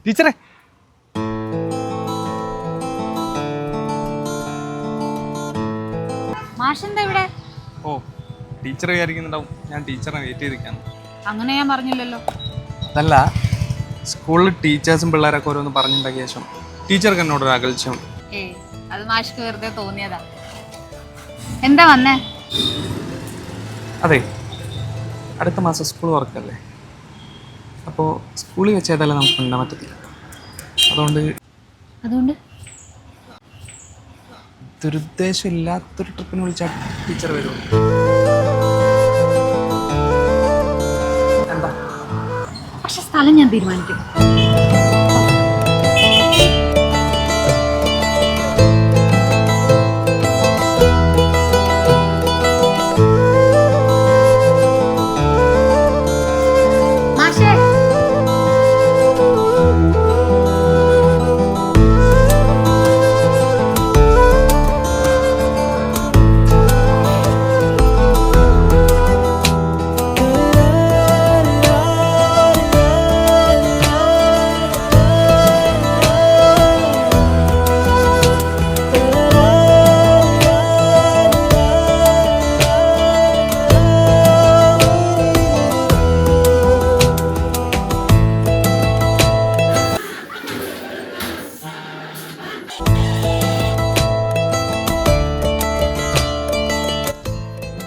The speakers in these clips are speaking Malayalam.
ടീച്ചറെ മാഷെന്താ ഇവിടെ? ഓ ടീച്ചർ വിചാരിക്കുന്നുണ്ടാവും ഞാൻ ടീച്ചറെ വെയിറ്റ് ചെയ്തിരിക്കാന്ന്. അങ്ങനെ ഞാൻ പറഞ്ഞില്ലല്ലോ. അതല്ല, സ്കൂളിൽ ടീച്ചേഴ്സും പിള്ളേരൊക്കെ ഓരോന്ന് പറഞ്ഞിട്ടുണ്ടാക്കിയ ശേഷം ടീച്ചർക്ക് എന്നോടൊരു അകൽച്ചയുണ്ട്. അത് മാഷ്ക്ക് വെറുതെ തോന്നിയതാ. എന്താ വന്നേ? അതെ, അടുത്ത മാസം സ്കൂൾ തുറക്കല്ലേ, അപ്പോൾ സ്കൂളിൽ വെച്ച് ഏതായാലും നമുക്ക് ഉണ്ടാൻ പറ്റത്തില്ല. അതുകൊണ്ട് ദുരുദ്ദേശം ഇല്ലാത്തൊരു ട്രിപ്പിന് വിളിച്ചാൽ ടീച്ചർ വരുമോ? എന്താ? പക്ഷെ സ്ഥലം ഞാൻ തീരുമാനിക്കും. മാഷേ,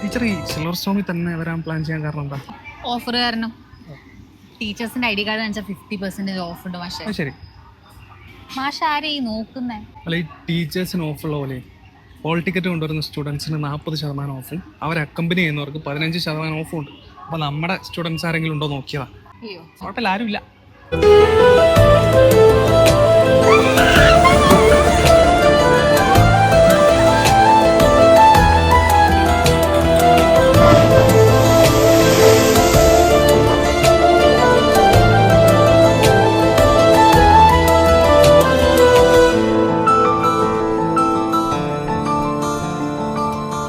ടീച്ചർ ഈ സിൽവർ സ്റ്റോണിൽ തന്നെ വരാൻ പ്ലാൻ ചെയ്യാൻ കാരണം എന്താ? ഓഫർ കാരണം. ടീച്ചേഴ്സിന്റെ ID കാർഡ് കാണിച്ചാൽ 50% ഓഫ് ഉണ്ട് മാഷേ. ശരി, മാഷ് ആരെ ഈ നോക്കുന്നേ? അല്ല, ഈ ടീച്ചേഴ്സിന് ഓഫുള്ള പോലെ ഹോൾ ടിക്കറ്റ് കൊണ്ടുവരുന്ന സ്റ്റുഡൻസിന് 40% ഓഫും അവരെ അക്കമ്പനി ചെയ്യുന്നവർക്ക് 15% ഓഫും ഉണ്ട്. അപ്പോൾ നമ്മുടെ സ്റ്റുഡൻസ് ആരെങ്കിലും ഉണ്ടോ നോക്കിയതാ. അയ്യോ, കുഴപ്പമില്ല, ആരുമില്ല.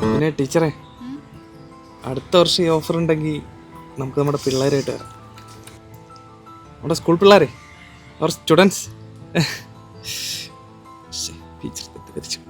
പിന്നെ ടീച്ചറെ, അടുത്ത വർഷം ഈ ഓഫർ ഉണ്ടെങ്കിൽ നമുക്ക് നമ്മുടെ പിള്ളേരായിട്ട് വരാം. നമ്മുടെ സ്കൂൾ പിള്ളേരെ, അവർ സ്റ്റുഡൻസ്. ടീച്ചർ തെറ്റിദ്ധരിച്ചു.